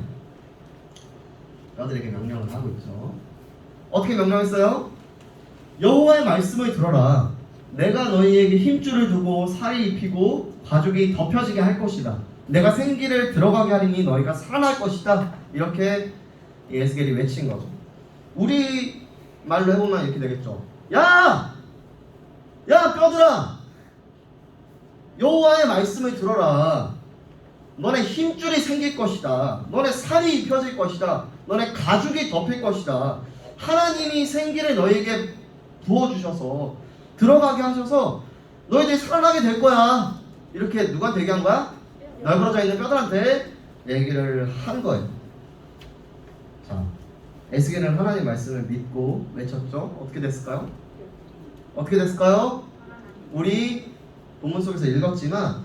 뼈들에게 명령을 하고 있죠. 어떻게 명령했어요? 여호와의 말씀을 들어라. 내가 너희에게 힘줄을 두고 살이 입히고 가죽이 덮여지게 할 것이다. 내가 생기를 들어가게 하리니 너희가 살아날 것이다. 이렇게 에스겔이 외친 거죠. 우리 말로 해보면 이렇게 되겠죠. 야 뼈들아, 여호와의 말씀을 들어라. 너네 힘줄이 생길 것이다. 너네 살이 입혀질 것이다. 너네 가죽이 덮일 것이다. 하나님이 생기를 너희에게 부어주셔서 들어가게 하셔서 너희들이 살아나게 될 거야. 이렇게 누구한테 얘기한 거야? 널브러져 있는 뼈들한테 얘기를 한 거예요. 자, 에스겔은 하나님 말씀을 믿고 외쳤죠. 어떻게 됐을까요? 어떻게 됐을까요? 우리 본문 속에서 읽었지만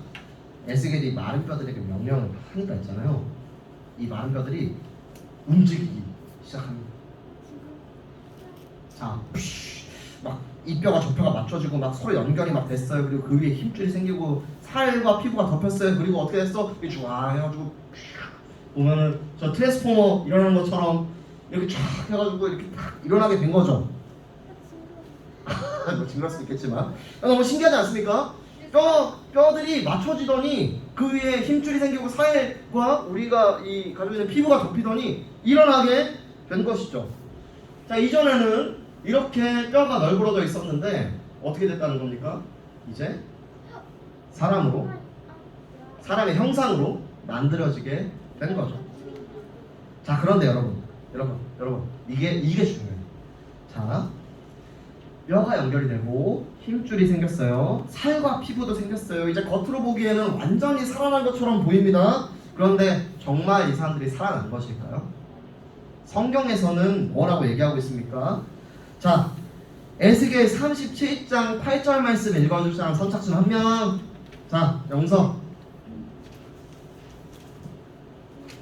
에스겔이 마른 뼈들에게 명령을 하니까 있잖아요. 이 마른 뼈들이 움직이기 시작합니다. 자, 막 이 뼈가 저 뼈가 맞춰지고 막 서로 연결이 막 됐어요. 그리고 그 위에 힘줄이 생기고 살과 피부가 덮였어요. 그리고 어떻게 됐어? 이렇게 쫙 해가지고 보면은 저 트랜스포머 일어나는 것처럼 이렇게 쫙 해가지고 이렇게 딱 일어나게 된 거죠. 뭐 징그러울 수도 있겠지만 너무 신기하지 않습니까? 뼈들이 맞춰지더니 그 위에 힘줄이 생기고 살과 우리가 이 가지고 있는 피부가 덮이더니 일어나게 된 것이죠. 자, 이전에는 이렇게 뼈가 널브러져 있었는데 어떻게 됐다는 겁니까? 이제 사람의 형상으로 만들어지게 된 거죠. 자, 그런데 여러분 이게 중요해요. 자, 뼈가 연결이 되고 힘줄이 생겼어요. 살과 피부도 생겼어요. 이제 겉으로 보기에는 완전히 살아난 것처럼 보입니다. 그런데 정말 이 사람들이 살아난 것일까요? 성경에서는 뭐라고 얘기하고 있습니까? 자, 에스겔 37장 8절 말씀 읽어줄 사람 선착순 한 명. 자, 영서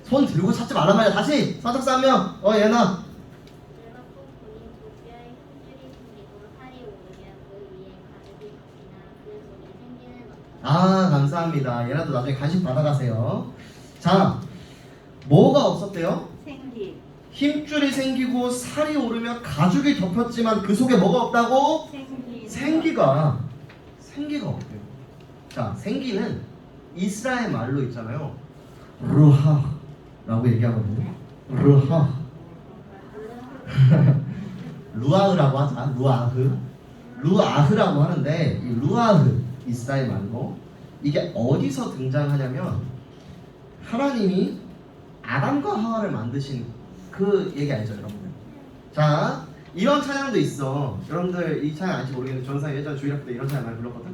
손 들고 찾지 말란 말이야. 다시 선착순 한 명. 얘나. 감사합니다. 얘라도 나중에 간식 받아가세요. 자, 뭐가 없었대요?
생기.
힘줄이 생기고 살이 오르며 가죽이 덮였지만 그 속에 뭐가 없다고? 생기가 없대요. 자, 생기는 이스라엘 말로 있잖아요. 루하라고 얘기하거든요. 루하. 루아흐라고 하자. 루아흐라고 하는데 이 루아흐 이스라엘 말로 이게 어디서 등장하냐면 하나님이 아담과 하와를 만드신 그 얘기 알죠, 여러분들? 자, 이런 찬양도 있어. 여러분들 이 찬양 알지 모르겠는데 전사 예전 주일학교 때 이런 찬양 많이 불렀거든.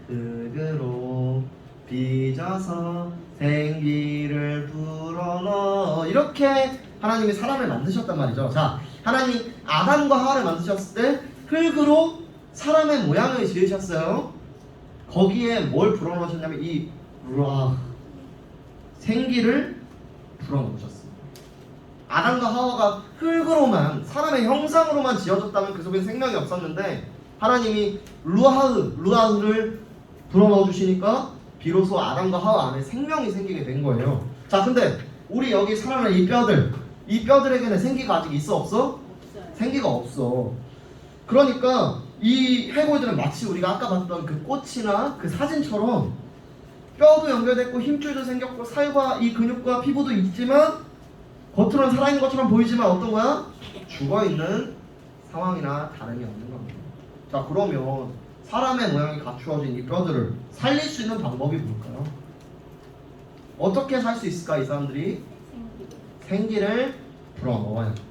흙으로 빚어서 생기를 불어넣어. 이렇게 하나님이 사람을 만드셨단 말이죠. 자, 하나님 아담과 하와를 만드셨을 때 흙으로 사람의 모양을 지으셨어요. 거기에 뭘 불어넣으셨냐면 이 루아 생기를 불어넣으셨습니다. 아담과 하와가 흙으로만 사람의 형상으로만 지어졌다면 그 속에 생명이 없었는데 하나님이 루아흐를 불어넣어 주시니까 비로소 아담과 하와 안에 생명이 생기게 된 거예요. 자, 근데 우리 여기 살아있는 이 뼈들에게는 생기가 아직 있어 없어?
없어요.
생기가 없어. 그러니까 이 해골들은 마치 우리가 아까 봤던 그 꽃이나 그 사진처럼 뼈도 연결됐고 힘줄도 생겼고 살과 이 근육과 피부도 있지만 겉으로는 살아있는 것처럼 보이지만 어떤 거야? 죽어있는 상황이나 다름이 없는 겁니다. 자, 그러면 사람의 모양이 갖추어진 이 뼈들을 살릴 수 있는 방법이 뭘까요? 어떻게 살 수 있을까? 이 사람들이 생기를 불어넣어야겠죠.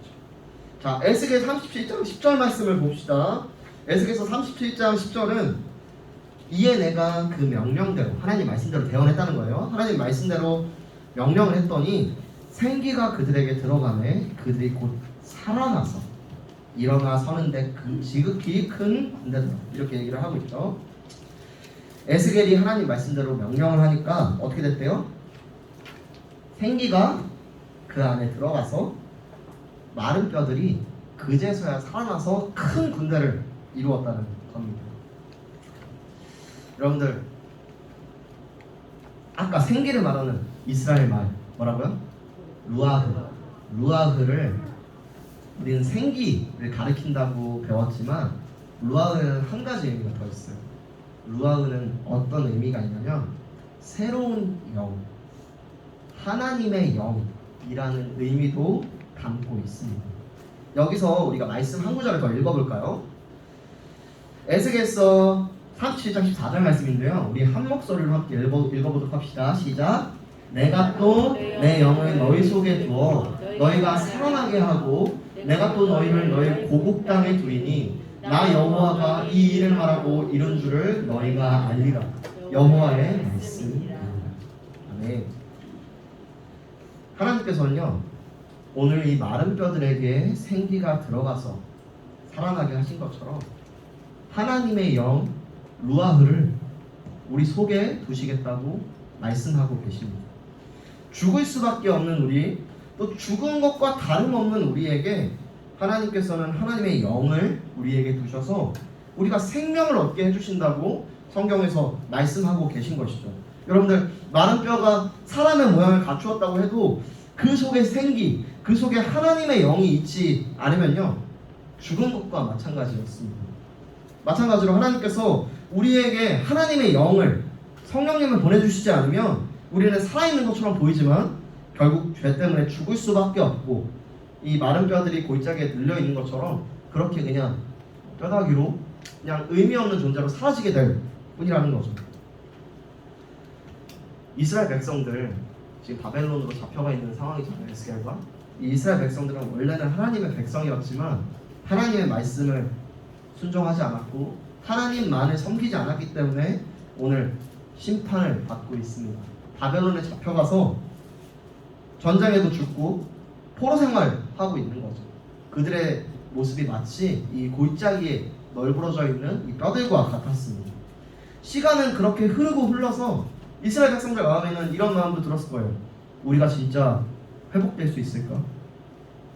자, 에스겔 37장 10절 말씀을 봅시다. 에스겔서 37장 10절은 이에 내가 그 명령대로 하나님 말씀대로 대언했다는 거예요. 하나님 말씀대로 명령을 했더니 생기가 그들에게 들어가매 그들이 곧 살아나서 일어나 서는데 지극히 큰 군대더라. 이렇게 얘기를 하고 있죠. 에스겔이 하나님 말씀대로 명령을 하니까 어떻게 됐대요? 생기가 그 안에 들어가서 마른 뼈들이 그제서야 살아나서 큰 군대를 이루었다는 겁니다. 여러분들, 아까 생기를 말하는 이스라엘 말 뭐라고요? 루아흐를 우리는 생기를 가리킨다고 배웠지만 루아흐는 한 가지 의미가 더 있어요. 루아흐는 어떤 의미가 있냐면 새로운 영, 하나님의 영이라는 의미도 담고 있습니다. 여기서 우리가 말씀 한 구절을 더 읽어볼까요? 에스겔서 37장 14절 말씀인데요. 우리 한 목소리로 함께 읽어보도록 합시다. 시작. 내가 또 내 영을 너희 속에 두어 너희가 살아나게 하고 내가 또 너희를 너희 고국 땅에 두이니 나 여호와가 이 일을 말하고 이룬 줄을 너희가 알리라. 여호와의 말씀입니다. 아멘. 하나님께서는요, 오늘 이 마른 뼈들에게 생기가 들어가서 살아나게 하신 것처럼 하나님의 영 루아흐를 우리 속에 두시겠다고 말씀하고 계십니다. 죽을 수밖에 없는 우리, 또 죽은 것과 다름없는 우리에게 하나님께서는 하나님의 영을 우리에게 두셔서 우리가 생명을 얻게 해주신다고 성경에서 말씀하고 계신 것이죠. 여러분들, 마른 뼈가 사람의 모양을 갖추었다고 해도 그 속에 생기, 그 속에 하나님의 영이 있지 않으면요, 죽은 것과 마찬가지였습니다. 마찬가지로 하나님께서 우리에게 하나님의 영을, 성령님을 보내주시지 않으면 우리는 살아있는 것처럼 보이지만 결국 죄 때문에 죽을 수밖에 없고, 이 마른 뼈들이 골짜기에 늘려있는 것처럼 그렇게 그냥 뼈다귀로 그냥 의미 없는 존재로 사라지게 될 뿐이라는 거죠. 이스라엘 백성들 지금 바벨론으로 잡혀가 있는 상황이잖아요. 에스겔과 이 이스라엘 백성들은 원래는 하나님의 백성이었지만 하나님의 말씀을 순종하지 않았고 하나님만을 섬기지 않았기 때문에 오늘 심판을 받고 있습니다. 바벨론에 잡혀가서 전쟁에도 죽고 포로 생활하고 있는 거죠. 그들의 모습이 마치 이 골짜기에 널브러져 있는 이 뼈들과 같았습니다. 시간은 그렇게 흐르고 흘러서 이스라엘 백성들 마음에는 이런 마음도 들었을 거예요. 우리가 진짜 회복될 수 있을까?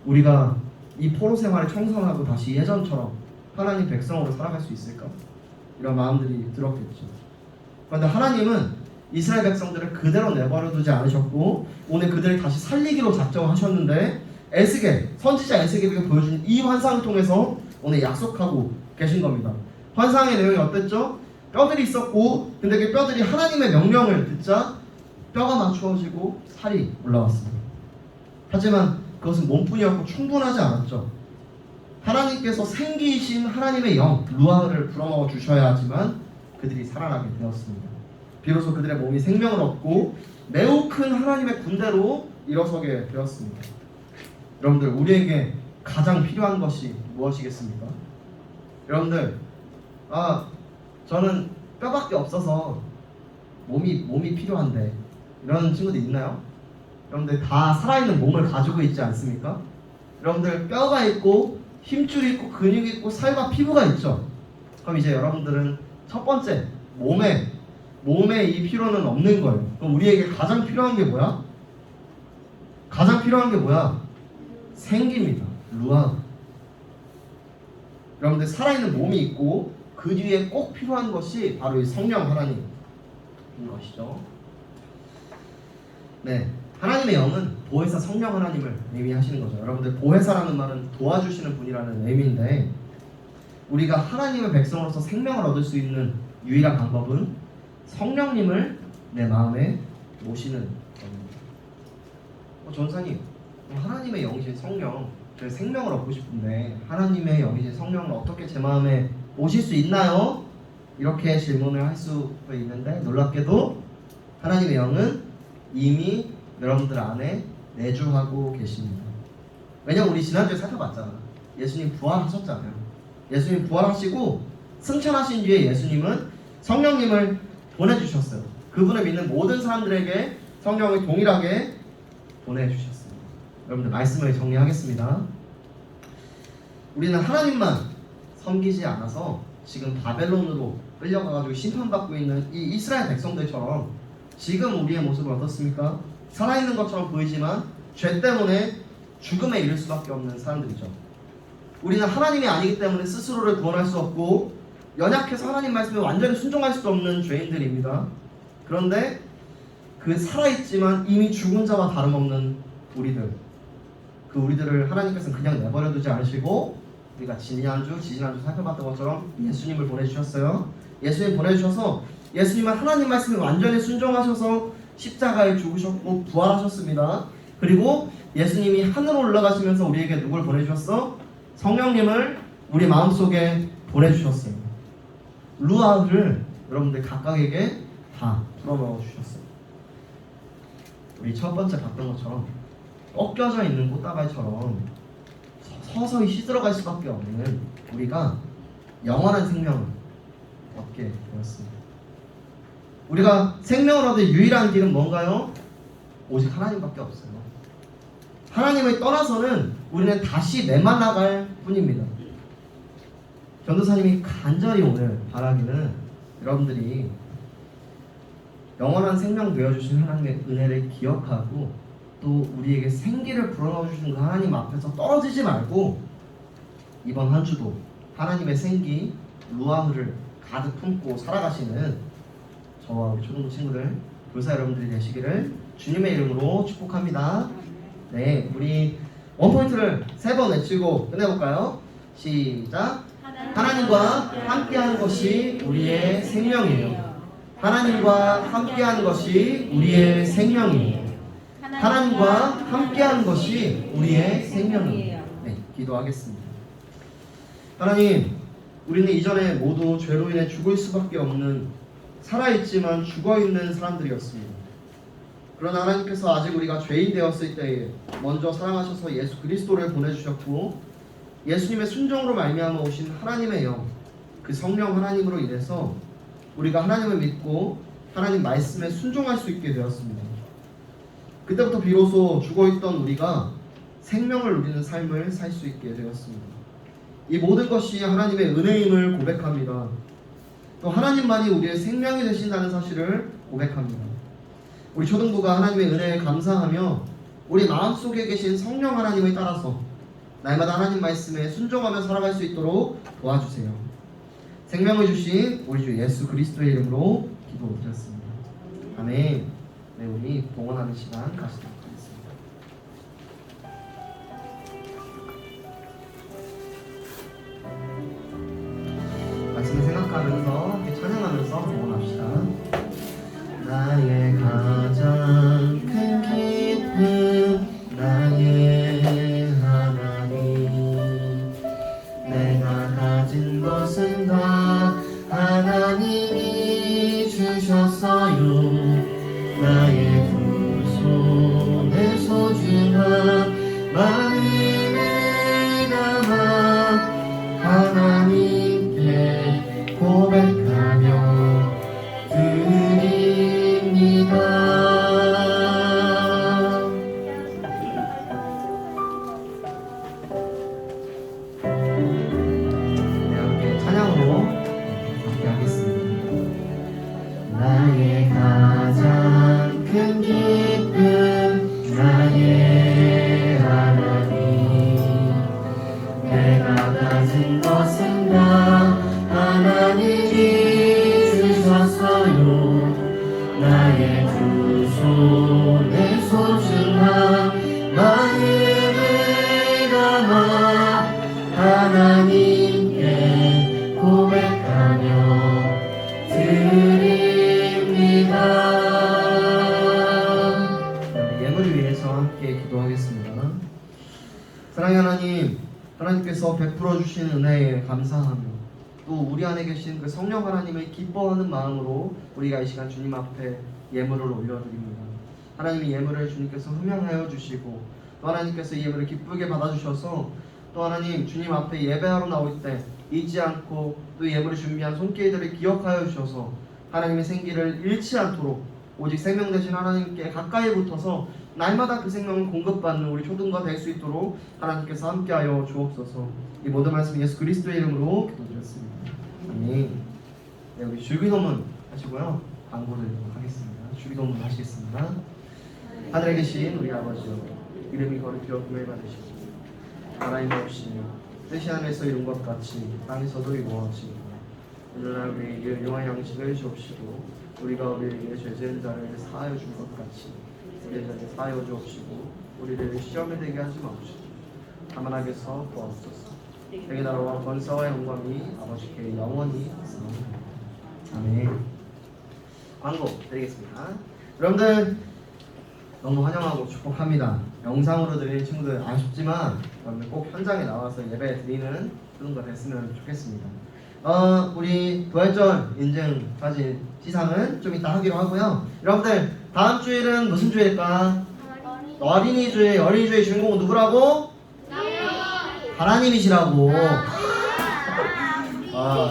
우리가 이 포로 생활을 청산하고 다시 예전처럼 하나님 백성으로 살아갈 수 있을까? 이런 마음들이 들었겠죠. 그런데 하나님은 이스라엘 백성들을 그대로 내버려 두지 않으셨고 오늘 그들을 다시 살리기로 작정하셨는데 에스겔, 선지자 에스겔에게 보여준 이 환상을 통해서 오늘 약속하고 계신 겁니다. 환상의 내용이 어땠죠? 뼈들이 있었고 근데 그 뼈들이 하나님의 명령을 듣자 뼈가 맞추어지고 살이 올라왔습니다. 하지만 그것은 몸뿐이었고 충분하지 않았죠. 하나님께서 생기이신 하나님의 영 루아흐를 불어넣어 주셔야 하지만 그들이 살아나게 되었습니다. 비로소 그들의 몸이 생명을 얻고 매우 큰 하나님의 군대로 일어서게 되었습니다. 여러분들, 우리에게 가장 필요한 것이 무엇이겠습니까? 여러분들, 저는 뼈밖에 없어서 몸이 필요한데 이런 친구들 있나요? 여러분들 다 살아있는 몸을 가지고 있지 않습니까? 여러분들 뼈가 있고 힘줄이 있고 근육이 있고 살과 피부가 있죠. 그럼 이제 여러분들은 첫 번째 몸에 이 필요는 없는 거예요. 그럼 우리에게 가장 필요한 게 뭐야? 가장 필요한 게 뭐야? 생기입니다. 루아. 여러분들 살아있는 몸이 있고 그 뒤에 꼭 필요한 것이 바로 이 성령 하나님인 것이죠. 네, 하나님의 영은 보혜사 성령 하나님을 의미하시는 거죠. 여러분들 보혜사라는 말은 도와주시는 분이라는 의미인데 우리가 하나님의 백성으로서 생명을 얻을 수 있는 유일한 방법은 성령님을 내 마음에 모시는 겁니다. 전사님, 하나님의 영이신 성령, 저희 생명을 얻고 싶은데 하나님의 영이신 성령을 어떻게 제 마음에 모실 수 있나요? 이렇게 질문을 할 수도 있는데 놀랍게도 하나님의 영은 이미 여러분들 안에 내주하고 계십니다. 왜냐면 우리 지난주에 살펴봤잖아. 예수님 부활하셨잖아요. 예수님 부활하시고 승천하신 뒤에 예수님은 성령님을 보내주셨어요. 그분을 믿는 모든 사람들에게 성령을 동일하게 보내주셨습니다. 여러분들 말씀을 정리하겠습니다. 우리는 하나님만 섬기지 않아서 지금 바벨론으로 끌려가가지고 심판받고 있는 이 이스라엘 백성들처럼 지금 우리의 모습은 어떻습니까? 살아있는 것처럼 보이지만 죄 때문에 죽음에 이를 수밖에 없는 사람들이죠. 우리는 하나님이 아니기 때문에 스스로를 구원할 수 없고 연약해서 하나님 말씀에 완전히 순종할 수 없는 죄인들입니다. 그런데 그 살아있지만 이미 죽은 자와 다름없는 우리들, 그 우리들을 하나님께서는 그냥 내버려 두지 않으시고 우리가 지난주 살펴봤던 것처럼 예수님을 보내주셨어요. 예수님 보내주셔서 예수님은 하나님 말씀에 완전히 순종하셔서 십자가에 죽으셨고 부활하셨습니다. 그리고 예수님이 하늘로 올라가시면서 우리에게 누굴 보내주셨어? 성령님을 우리 마음속에 보내주셨어요. 루아를 여러분들 각각에게 다 풀어넣어 주셨어요. 우리 첫 번째 봤던 것처럼 꺾여져 있는 꽃다발처럼 서서히 시들어갈 수밖에 없는 우리가 영원한 생명을 얻게 되었습니다. 우리가 생명을 얻을 유일한 길은 뭔가요? 오직 하나님밖에 없어요. 하나님을 떠나서는 우리는 다시 메말라갈 뿐입니다. 전도사님이 간절히 오늘 바라기는 여러분들이 영원한 생명 되어주신 하나님의 은혜를 기억하고 또 우리에게 생기를 불어넣어주신 그 하나님 앞에서 떨어지지 말고 이번 한 주도 하나님의 생기 루아흐를 가득 품고 살아가시는 저와 우리 초등부 친구들 교사 여러분들이 되시기를 주님의 이름으로 축복합니다. 네, 우리 원포인트를 3번 외치고 끝내볼까요? 시작! 하나님과 함께하는 것이 우리의 생명이에요. 하나님과 함께하는 것이 우리의 생명이에요. 하나님과 함께하는 것이 우리의 생명이에요. 네, 기도하겠습니다. 하나님, 우리는 이전에 모두 죄로 인해 죽을 수밖에 없는 살아있지만 죽어있는 사람들이었습니다. 그러나 하나님께서 아직 우리가 죄인 되었을 때에 먼저 사랑하셔서 예수 그리스도를 보내주셨고 예수님의 순종으로 말미암아 오신 하나님의 영, 그 성령 하나님으로 인해서 우리가 하나님을 믿고 하나님 말씀에 순종할 수 있게 되었습니다. 그때부터 비로소 죽어있던 우리가 생명을 누리는 삶을 살 수 있게 되었습니다. 이 모든 것이 하나님의 은혜임을 고백합니다. 또 하나님만이 우리의 생명이 되신다는 사실을 고백합니다. 우리 초등부가 하나님의 은혜에 감사하며 우리 마음속에 계신 성령 하나님을 따라서 날마다 하나님 말씀에 순종하며 살아갈 수 있도록 도와주세요. 생명을 주신 우리 주 예수 그리스도의 이름으로 기도드렸습니다. 아멘. 네, 우리 봉헌하는 시간 가시도록 하겠습니다. 말씀을 생각하면서 함께 찬양하면서 봉헌합시다. 나의 가장 큰 기쁨 나의 하나님 내가 가진 것은 다 하나님이 주셨어요. 나의 두 손에 소중한 마음을 담아 하나님께 고백하며 드립니다. 네, 함께 찬양으로 하나님이 주셨어요. 나의 두 손에 소중한 마음을 담아 하나님께 고백하며 드립니다. 예물을 위해서 함께 기도하겠습니다. 사랑하는 하나님, 하나님께서 베풀어 주신 은혜에 감사하며 또 우리 안에 계신 그 성령 하나님을 기뻐하는 마음으로 우리가 이 시간 주님 앞에 예물을 올려드립니다. 하나님, 이 예물을 주님께서 흠양하여 주시고 또 하나님께서 이 예물을 기쁘게 받아주셔서 또 하나님, 주님 앞에 예배하러 나올 때 잊지 않고 또 예물을 준비한 손길들을 기억하여 주셔서 하나님의 생기를 잃지 않도록 오직 생명 되신 하나님께 가까이 붙어서 날마다 그 생명을 공급받는 우리 초등과 될 수 있도록 하나님께서 함께하여 주옵소서. 이 모든 말씀 예수 그리스도의 이름으로 기도드렸습니다. 아멘. 네, 우리 주기도문 하시고요. 광고를 하겠습니다. 주기도문 하시겠습니다. 하늘에 계신 우리 아버지여, 이름이 거룩히 여김을 받으시고 나라임 없이 뜻이 하늘에서 이룬 것 같이 땅에서도 이루어지고 오늘날 우리에게 일용할 양식을 주옵시고 우리가 우리에게 죄지은 자를 사하여 준 것 같이 우리의 죄를 사하여 주옵시고 우리를 시험에 들게 하지 마옵시고 다만 악에서 구하옵소서. 내게 나라와 권세와 영광이 아버지께 영원히 있사옵나이다. 아멘. 광고 드리겠습니다. 여러분들 너무 환영하고 축복합니다. 영상으로 드리는 친구들 아쉽지만 여러분들 꼭 현장에 나와서 예배 드리는 초등과 됐으면 좋겠습니다. 우리 부활절 인증 사진 시상은 좀 이따 하기로 하고요. 여러분들 다음 주일은 무슨 주일일까? 어린이주일. 어린이주일 주인공은 누구라고? 하나님이시라고.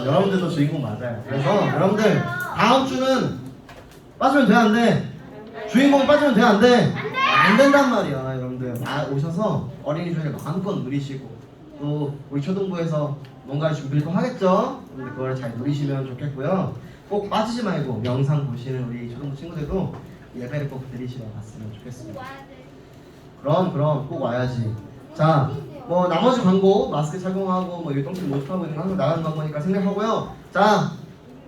여러분들도 주인공 맞아요. 그래서 여러분들 다음 주는 빠지면 돼, 안 돼? 주인공이 빠지면 돼, 안 돼? 안 된단 말이야. 여러분들 오셔서 어린이주일 마음껏 누리시고 또 우리 초등부에서 뭔가 준비를 또 하겠죠? 근데 그걸 잘 누리시면 좋겠고요. 꼭 빠지지 말고 영상 보시는 우리 초등부 친구들도 예배를 꼭 드리시러 갔으면 좋겠습니다. 그럼 꼭 와야지. 자, 뭐 나머지 광고 마스크 착용하고 뭐 율동팀 모집하고 있는 거 항상 나가는 광고니까 생략하고요. 자,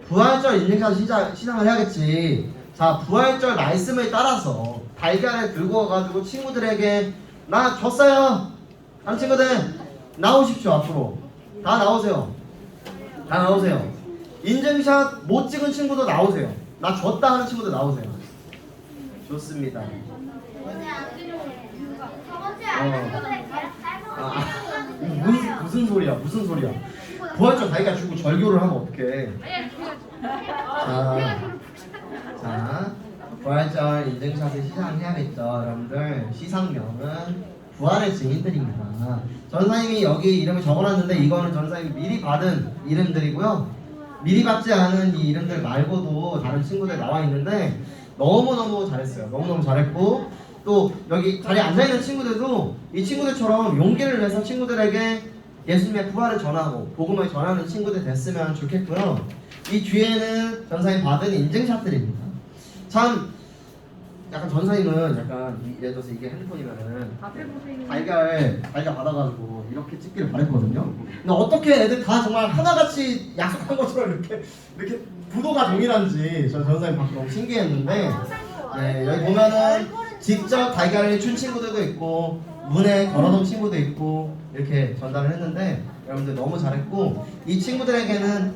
부활절 인증샷 시상을 해야겠지. 자, 부활절 말씀을 따라서 달걀을 들고 와가지고 친구들에게 나 줬어요 하는 친구들 나오십시오. 앞으로 다 나오세요. 다 나오세요. 인증샷 못 찍은 친구도 나오세요. 나 줬다 하는 친구도 나오세요. 좋습니다. 무슨 소리야? 부활절 달걀 주고 절교를 하면 어떡해? 자, 부활절 인증샷을 시상해야겠죠. 여러분들 시상명은 부활의 증인들입니다. 전사님이 여기 이름을 적어놨는데 이거는 전사님이 미리 받은 이름들이고요. 미리 받지 않은 이 이름들 말고도 다른 친구들 나와 있는데 너무너무 잘했어요. 너무너무 잘했고 또 여기 자리에 앉아있는 친구들도 이 친구들처럼 용기를 내서 친구들에게 예수님의 부활을 전하고 복음을 전하는 친구들 됐으면 좋겠고요. 이 뒤에는 전사님 받은 인증샷들입니다. 참 약간 전사님은 약간 예를 들어서 이게 핸드폰이면은 달걀 받아가지고 이렇게 찍기를 바랬거든요. 근데 어떻게 애들 다 정말 하나같이 약속한 것처럼 이렇게 구도가 동일한지 저 전사님 밖에 너무 신기했는데 네, 여기 보면은 직접 달걀을 준 친구들도 있고 문에 걸어놓은 친구도 있고 이렇게 전달을 했는데 여러분들 너무 잘했고 이 친구들에게는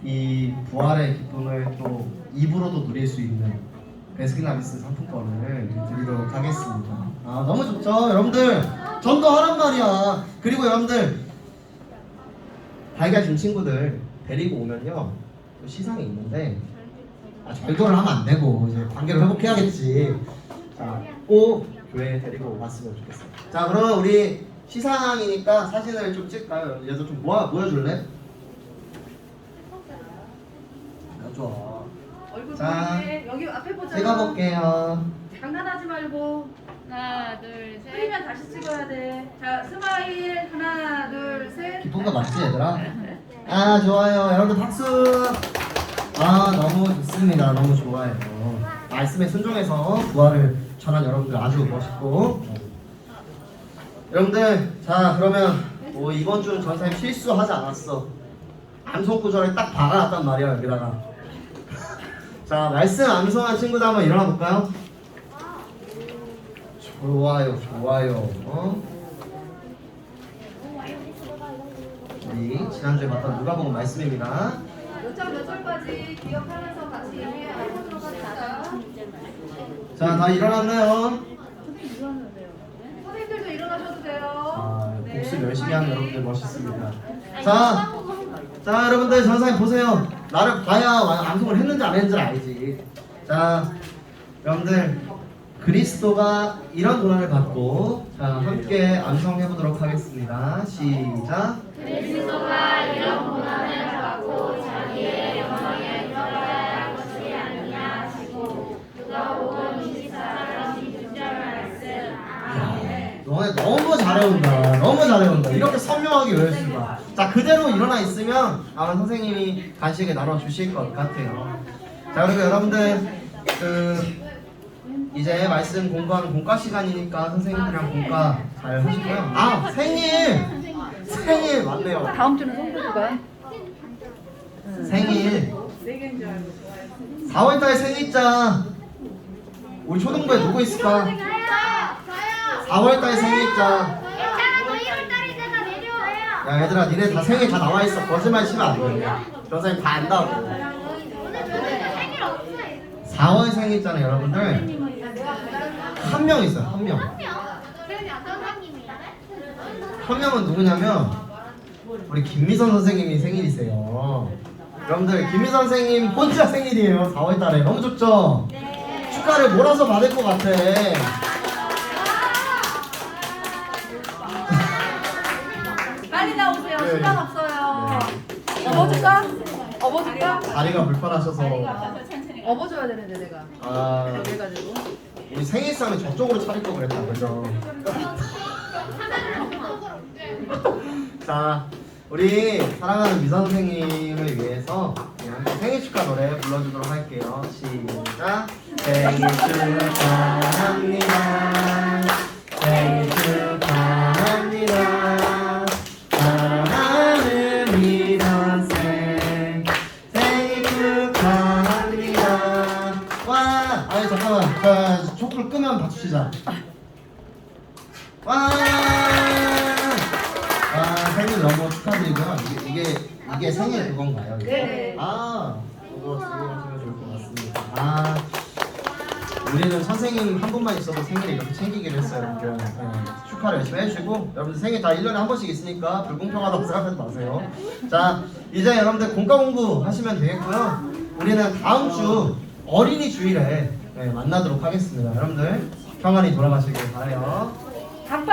이 부활의 기쁨을 또 입으로도 누릴 수 있는 베스킨라빈스 상품권을 드리도록 하겠습니다. 너무 좋죠? 여러분들 전도 하란 말이야. 그리고 여러분들 달걀 준 친구들 데리고 오면요 또 시상이 있는데 절도를 하면 안 되고 이제 관계를 회복해야겠지. 자, 꼭 교회에 데리고 왔으면 좋겠어요. 자, 그러면 우리 시상이니까 사진을 좀 찍을까요? 얘도 좀 모여줄래? 좋아.
얼굴
자,
보이게 여기 앞에 보자.
제가 볼게요.
장난하지 말고
하나, 둘, 셋.
틀리면 다시 찍어야 돼. 자, 스마일 하나, 둘, 셋.
기쁜 거 맞지 얘들아? 좋아요. 여러분들 박수. 너무 좋습니다. 너무 좋아요. 말씀에 순종해서 부활을 전한 여러분들 아주 멋있고. 여러분들 자 그러면 이번 주는 전사님 실수하지 않았어. 암송 구절을 딱 박아놨단 말이야 여기다가. 자, 말씀 암송한 친구들 한번 일어나 볼까요? 좋아요, 좋아요. 우리 지난주에 봤던 누가복음 말씀입니다.
몇 장 몇 절까지 기억하면서 같이 해보도록 합시다.
자, 다 일어났나요?
선생님들도 일어나셔도 돼요.
아,
네.
복습 열심히 하는 여러분들 멋있습니다. 자, 여러분들 전 선생님 보세요. 나를 봐야 암송을 했는지 안 했는지 알지. 자, 여러분들 그리스도가 이런 고난을 받고 자 함께 암송해 보도록 하겠습니다. 시작.
그리스도가 이런 고난을 받고 자기의 영광에 들어가야 할 것이 아니냐 하시고 누가복음 24장 20절 말씀. 아멘.
너네 너무 잘해온다. 너무 잘해온다. 이렇게 선명하게 외워준다. 자, 그대로 일어나 있으면 아마 선생님이 간식에 나눠 주실 것 같아요. 자, 그리고 여러분들 이제 말씀 공부하는 공과 시간이니까 선생님들이랑 공과 잘 하시고요. 아, 생일 맞네요.
다음 주는 송도주가
생일 4월달 생일자 우리 초등부에 누구 있을까? 4월달 생일자. 야 얘들아, 니네 다 생일 다 나와 있어. 거짓말 치면 안 돼. 선생님 다 안다고. 4월 생일자는 여러분들 한 명 있어요. 한 명. 한 명은 누구냐면 우리 김미선 선생님이 생일이세요. 여러분들 김미선 선생님 혼자 생일이에요. 4월달에 너무 좋죠? 축하를 몰아서 받을 것 같아.
빨리 나오세요.
네.
시간 없어요. 업어줄까? 업어줄까?
다리가 불편하셔서.
업어줘야 되는데 내가.
아,
그래가지고.
우리 생일상은 저쪽으로 차릴 거 그랬다, 그죠? 자, 우리 사랑하는 미선 선생님을 위해서 그냥 생일 축하 노래 불러주도록 할게요. 시작. 생일 축하합니다. 생일 축하합니다. 사랑하는 미선 생 생일 축하합니다. 와, 아니 잠깐만. 자, 촛불 끄면 박수 치자. 와! 아, 생일 너무 축하드리고요. 이게 생일 그건가요? 이거?
네.
아, 그거 즐거우시면 좋을 것 같습니다. 아, 우리는 선생님 한 분만 있어도 생일을 이렇게 챙기기로 했어요. 여러분들. 네, 축하를 열심히 해주시고 여러분들 생일 다 1년에 한 번씩 있으니까 불공평하다고 생각하지 마세요. 자, 이제 여러분들 공과 공부 하시면 되겠고요. 우리는 다음 주 어린이 주일에 만나도록 하겠습니다. 여러분들 평안히 돌아가시길 바라요.